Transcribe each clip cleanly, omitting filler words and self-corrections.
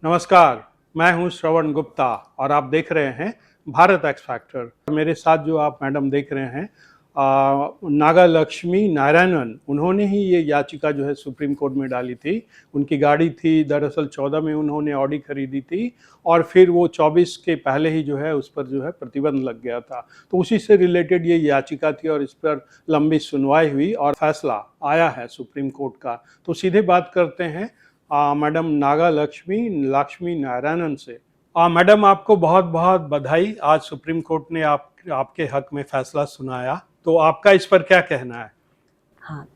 नमस्कार, मैं हूं श्रवण गुप्ता और आप देख रहे हैं भारत एक्स फैक्टर। मेरे साथ जो आप मैडम देख रहे हैं नागालक्ष्मी नारायणन, उन्होंने ही ये याचिका जो है सुप्रीम कोर्ट में डाली थी। उनकी गाड़ी थी, दरअसल 14 में उन्होंने ऑडी खरीदी थी और फिर वो 24 के पहले ही जो है उस पर जो है प्रतिबंध लग गया था। तो उसी से रिलेटेड ये याचिका थी और इस पर लंबी सुनवाई हुई और फैसला आया है सुप्रीम कोर्ट का। तो सीधे बात करते हैं मैडम लक्ष्मी नारायणन से। मैडम, आपको बहुत बहुत बधाई। आज सुप्रीम कोर्ट ने आपके हक में फैसला सुनाया, तो आपका इस पर क्या कहना है? हाँ,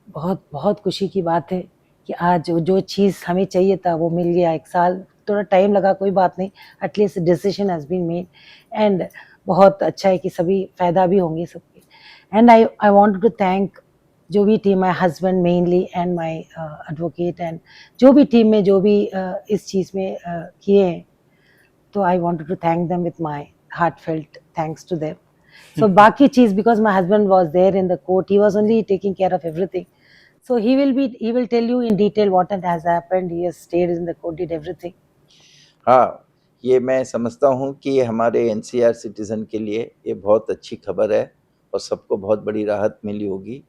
बहुत बहुत खुशी की बात है कि आज जो चीज़ हमें चाहिए था वो मिल गया। 1 साल थोड़ा टाइम लगा, कोई बात नहीं, at least decision has been made and बहुत अच्छा है कि सभी फ़ायदा भी होंगे सबके। And I want to thank जो भी team, my husband mainly and my advocate and जो भी टीम में जो भी इस चीज़ में किए हैं, तो I wanted to thank them with my heartfelt thanks to them. So baki cheese, because my husband was there in the court, he was only taking care of everything. So he will tell you in detail what has happened. He has stayed in the court, did everything. हाँ, ये मैं समझता हूँ कि ये हमारे NCR citizen के लिए ये बहुत अच्छी खबर है और सबको बहुत बड़ी राहत मिली होगी।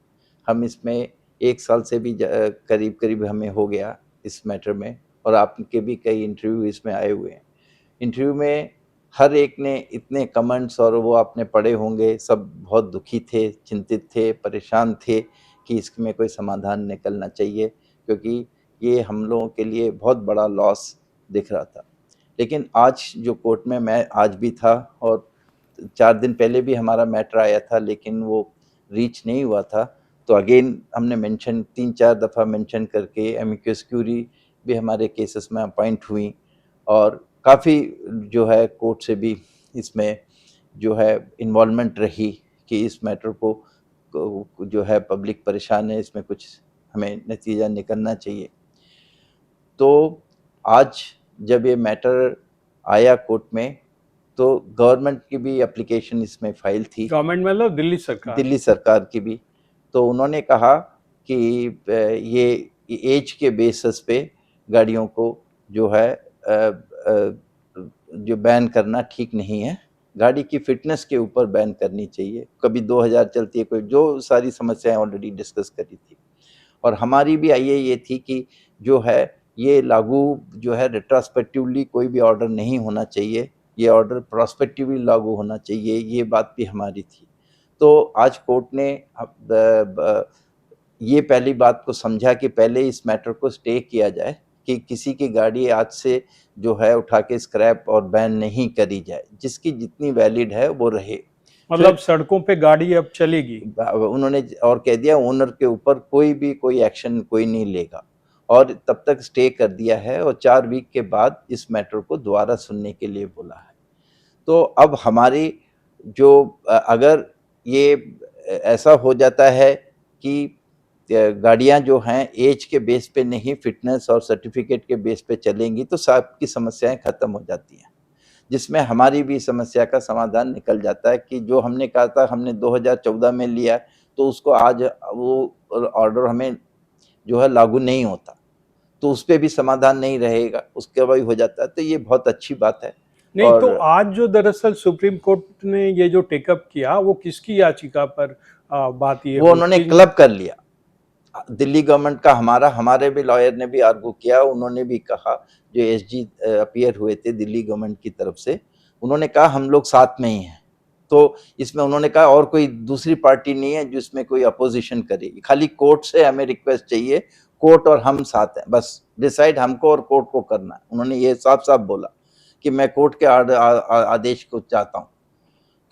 हम इसमें 1 साल से भी करीब हमें हो गया इस मैटर में, और आपके भी कई इंटरव्यू इसमें आए हुए हैं। इंटरव्यू में हर एक ने इतने कमेंट्स, और वो आपने पढ़े होंगे, सब बहुत दुखी थे, चिंतित थे, परेशान थे कि इसमें कोई समाधान निकलना चाहिए, क्योंकि ये हम लोगों के लिए बहुत बड़ा लॉस दिख रहा था। लेकिन आज जो कोर्ट में, मैं आज भी था और 4 दिन पहले भी हमारा मैटर आया था, लेकिन वो रीच नहीं हुआ था। तो अगेन हमने मेंशन 3-4 दफ़ा मेंशन करके एमिकस क्यूरी भी हमारे केसेस में अपॉइंट हुई, और काफ़ी जो है कोर्ट से भी इसमें जो है इन्वॉल्वमेंट रही कि इस मैटर को जो है पब्लिक परेशान है, इसमें कुछ हमें नतीजा निकलना चाहिए। तो आज जब ये मैटर आया कोर्ट में, तो गवर्नमेंट की भी एप्लीकेशन इसमें फाइल थी, गवर्नमेंट मतलब दिल्ली सरकार की भी। तो उन्होंने कहा कि ये एज के बेसिस पे गाड़ियों को जो है जो बैन करना ठीक नहीं है, गाड़ी की फिटनेस के ऊपर बैन करनी चाहिए। कभी 2000 चलती है, कोई जो सारी समस्याएं ऑलरेडी डिस्कस करी थी। और हमारी भी ये थी कि जो है ये लागू जो है रेट्रोस्पेक्टिवली कोई भी ऑर्डर नहीं होना चाहिए, ये ऑर्डर प्रोस्पेक्टिवली लागू होना चाहिए, ये बात भी हमारी थी। तो आज कोर्ट ने ये पहली बात को समझा कि पहले इस मैटर को स्टे किया जाए, कि किसी की गाड़ी आज से जो है उठा के स्क्रैप और बैन नहीं करी जाए, जिसकी जितनी वैलिड है वो रहे। मतलब सड़कों पे गाड़ी अब चलेगी। उन्होंने और कह दिया ओनर के ऊपर कोई एक्शन कोई नहीं लेगा, और तब तक स्टे कर दिया है, और 4 वीक के बाद इस मैटर को दोबारा सुनने के लिए बोला है। तो अब हमारी जो अगर ये ऐसा हो जाता है कि गाड़ियां जो हैं एज के बेस पे नहीं, फिटनेस और सर्टिफिकेट के बेस पे चलेंगी, तो सबकी समस्याएं खत्म हो जाती हैं, जिसमें हमारी भी समस्या का समाधान निकल जाता है कि जो हमने कहा था, हमने 2014 में लिया, तो उसको आज वो ऑर्डर हमें जो है लागू नहीं होता, तो उस पर भी समाधान नहीं रहेगा, उसके बाद हो जाता है। तो ये बहुत अच्छी बात है। नहीं, और तो आज जो दरअसल सुप्रीम कोर्ट ने ये जो टेकअप किया, वो किसकी याचिका पर बात ये वो हुई? उन्होंने क्लब कर लिया, दिल्ली गवर्नमेंट का। हमारे भी लॉयर ने भी आर्गू किया, उन्होंने भी कहा, जो एसजी अपीयर हुए थे दिल्ली गवर्नमेंट की तरफ से, उन्होंने कहा हम लोग साथ में ही हैं। तो इसमें उन्होंने कहा और कोई दूसरी पार्टी नहीं है जिसमें कोई अपोजिशन करेगी, खाली कोर्ट से हमें रिक्वेस्ट चाहिए, कोर्ट और हम साथ हैं, बस डिसाइड हमको और कोर्ट को करना है। उन्होंने ये साफ साफ बोला कि मैं कोर्ट के आदेश को चाहता हूँ,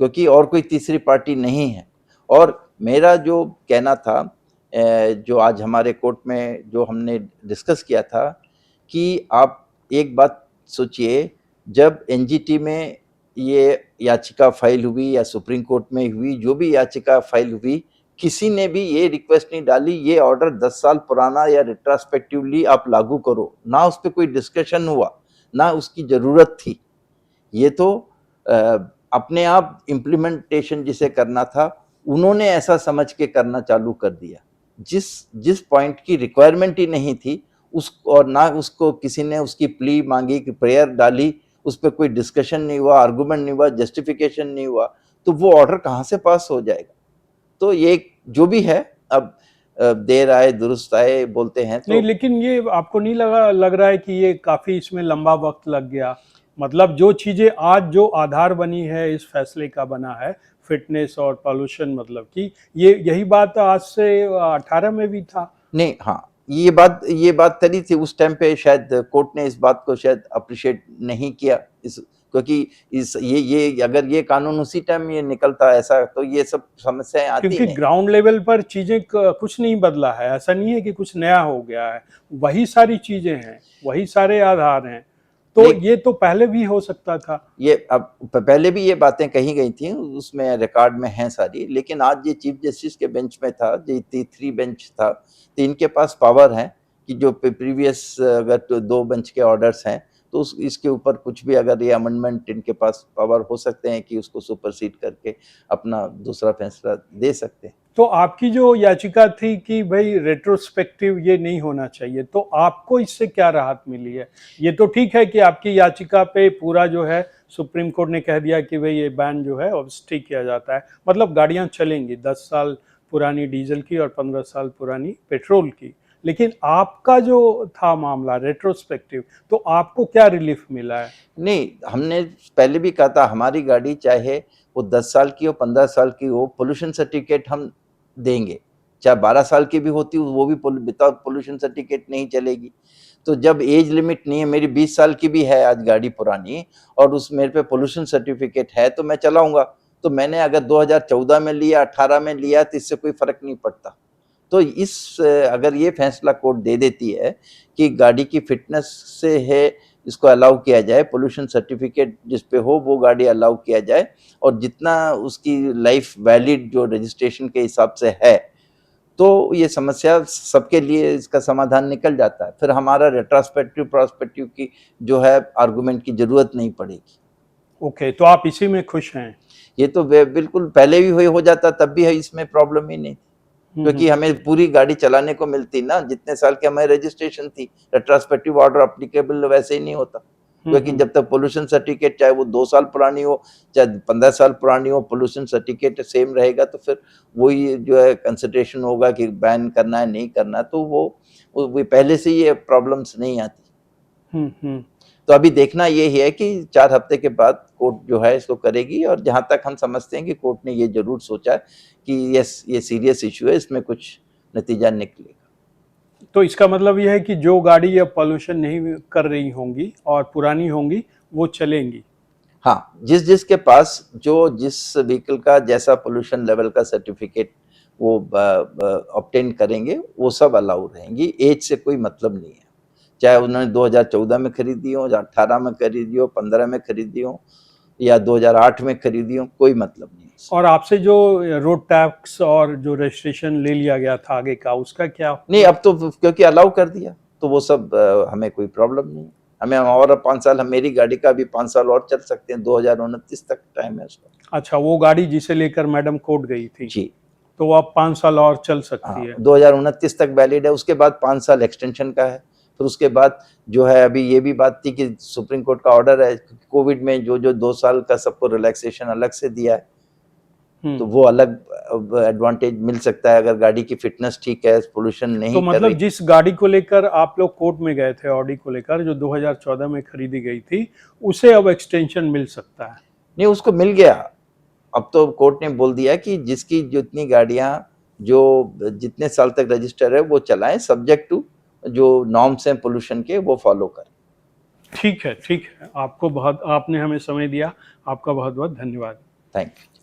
क्योंकि और कोई तीसरी पार्टी नहीं है। और मेरा जो कहना था, जो आज हमारे कोर्ट में जो हमने डिस्कस किया था, कि आप एक बात सोचिए, जब एनजीटी में ये याचिका फाइल हुई या सुप्रीम कोर्ट में हुई, जो भी याचिका फाइल हुई, किसी ने भी ये रिक्वेस्ट नहीं डाली ये ऑर्डर 10 साल पुराना या रिट्रोस्पेक्टिवली आप लागू करो, ना उस पर कोई डिस्कशन हुआ, ना उसकी ज़रूरत थी। ये तो अपने आप इम्प्लीमेंटेशन जिसे करना था, उन्होंने ऐसा समझ के करना चालू कर दिया। जिस पॉइंट की रिक्वायरमेंट ही नहीं थी, उस और ना उसको किसी ने उसकी प्ली मांगी कि प्रेयर डाली, उस पर कोई डिस्कशन नहीं हुआ, आर्गुमेंट नहीं हुआ, जस्टिफिकेशन नहीं हुआ, तो वो ऑर्डर कहाँ से पास हो जाएगा? तो ये जो भी है, अब देर आए दुरुस्त आए बोलते हैं नहीं, तो लेकिन ये आपको नहीं लग रहा है कि ये काफी इसमें लंबा वक्त लग गया? मतलब जो चीजें आज जो आधार बनी है इस फैसले का बना है, फिटनेस और पॉल्यूशन, मतलब कि ये यही बात आज से 18 में भी था। नहीं, हाँ, ये बात करी थी उस टाइम पे, शायद कोर्ट ने इस बात को शायद अप्रिशिएट नहीं किया, इस क्योंकि इस ये अगर ये कानून उसी टाइम ये निकलता ऐसा, तो ये सब समस्याएं आती क्योंकि नहीं। ग्राउंड लेवल पर चीजें कुछ नहीं बदला है, ऐसा नहीं है कि कुछ नया हो गया है, वही सारी चीजें हैं, वही सारे आधार हैं, तो नहीं, ये तो पहले भी हो सकता था। ये अब पहले भी ये बातें कही गई थी, उसमें रिकॉर्ड में हैं सारी, लेकिन आज ये चीफ जस्टिस के बेंच में था, जो 3 बेंच था, तो इनके पास पावर है कि जो प्रीवियस अगर तो 2 बेंच के ऑर्डर्स हैं, तो इसके ऊपर कुछ भी अगर ये अमेंडमेंट, इनके पास पावर हो सकते हैं कि उसको सुपरसीड करके अपना दूसरा फैसला दे सकते हैं। तो आपकी जो याचिका थी कि भाई रेट्रोस्पेक्टिव ये नहीं होना चाहिए, तो आपको इससे क्या राहत मिली है? ये तो ठीक है कि आपकी याचिका पे पूरा जो है सुप्रीम कोर्ट ने कह दिया कि भाई ये बैन जो है अब स्टे किया जाता है, मतलब गाड़ियां चलेंगी 10 साल पुरानी डीजल की और 15 साल पुरानी पेट्रोल की। लेकिन आपका जो था मामला रेट्रोस्पेक्टिव, तो आपको क्या रिलीफ मिला है? नहीं, हमने पहले भी कहा था, हमारी गाड़ी चाहे वो 10 साल की हो, 15 साल की हो, पोल्यूशन सर्टिफिकेट हम देंगे। चाहे 12 साल की भी होती हो, वो भी विदाउट पोल्यूशन सर्टिफिकेट नहीं चलेगी। तो जब एज लिमिट नहीं है, मेरी 20 साल की भी है आज गाड़ी पुरानी, और उस मेरे पे पोल्यूशन सर्टिफिकेट है, तो मैं चलाऊंगा। तो मैंने अगर 2014 में लिया, 18 में लिया, तो इससे कोई फर्क नहीं पड़ता। तो अगर ये फैसला कोर्ट दे देती है कि गाड़ी की फिटनेस से है, इसको अलाउ किया जाए, पोल्यूशन सर्टिफिकेट जिस पे हो वो गाड़ी अलाउ किया जाए, और जितना उसकी लाइफ वैलिड जो रजिस्ट्रेशन के हिसाब से है, तो ये समस्या सबके लिए इसका समाधान निकल जाता है। फिर हमारा रेट्रोस्पेक्टिव प्रोस्पेक्टिव की जो है आर्गुमेंट की जरूरत नहीं पड़ेगी। ओके, तो आप इसी में खुश हैं? ये तो बिल्कुल पहले भी हो जाता, तब भी है, इसमें प्रॉब्लम ही नहीं, क्योंकि हमें पूरी गाड़ी चलाने को मिलती ना, जितने साल की हमारी रजिस्ट्रेशन थी। रेट्रोस्पेक्टिव ऑर्डर एप्लीकेबल वैसे ही नहीं होता, क्योंकि जब तक पोल्यूशन सर्टिफिकेट, चाहे वो 2 साल पुरानी हो, चाहे 15 साल पुरानी हो, पोल्यूशन सर्टिफिकेट सेम रहेगा, तो फिर वही जो है कंसिडरेशन होगा कि बैन करना है नहीं करना, तो वो पहले से ये प्रॉब्लम्स नहीं आती। तो अभी देखना ये है कि 4 हफ्ते के बाद कोर्ट जो है इसको करेगी, और जहां तक हम समझते हैं कि कोर्ट ने ये जरूर सोचा कि यस, ये सीरियस इशू है, इसमें कुछ नतीजा निकलेगा। तो इसका मतलब यह है कि जो गाड़ी अब पॉल्यूशन नहीं कर रही होंगी और पुरानी होंगी वो चलेंगी? हाँ, जिसके पास जिस व्हीकल का जैसा पोल्यूशन लेवल का सर्टिफिकेट वो ऑब्टेन करेंगे, वो सब अलाउ रहेंगी। एज से कोई मतलब नहीं है, चाहे उन्होंने 2014 में खरीदी हो, 18 में खरीदी हो, 15 में खरीदी हो, या 2008 में खरीदी हो, कोई मतलब नहीं है। और आपसे जो रोड टैक्स और जो रजिस्ट्रेशन ले लिया गया था आगे का, उसका क्या? नहीं, अब तो क्योंकि अलाउ कर दिया, तो वो सब हमें कोई प्रॉब्लम नहीं है। हमें और 5 साल, मेरी गाड़ी का भी 5 साल और चल सकते हैं, 2029 तक टाइम है उसका। अच्छा, वो गाड़ी जिसे लेकर मैडम कोर्ट गई थी, जी, तो वो अब 5 साल और चल सकती है? 2029 तक वैलिड है, उसके बाद 5 साल एक्सटेंशन का है। फिर उसके बाद जो है, अभी ये भी बात थी कि सुप्रीम कोर्ट का ऑर्डर है, कोविड में जो 2 साल का सबको रिलैक्सेशन अलग से दिया है, तो वो अलग एडवांटेज मिल सकता है अगर गाड़ी की फिटनेस ठीक है, पोल्यूशन नहीं तो कर मतलब रही। जिस गाड़ी को लेकर आप लोग कोर्ट में गए थे, ऑडी को लेकर, जो 2014 में खरीदी गई थी, उसे अब एक्सटेंशन मिल सकता है? नहीं, उसको मिल गया। अब तो कोर्ट ने बोल दिया कि जिसकी जितनी गाड़ियां जो जितने साल तक रजिस्टर है वो चलाएं, सब्जेक्ट टू जो नॉर्म्स हैं पोल्यूशन के, वो फॉलो करें। ठीक है, ठीक है। आपने हमें समय दिया, आपका बहुत बहुत धन्यवाद। Thank you.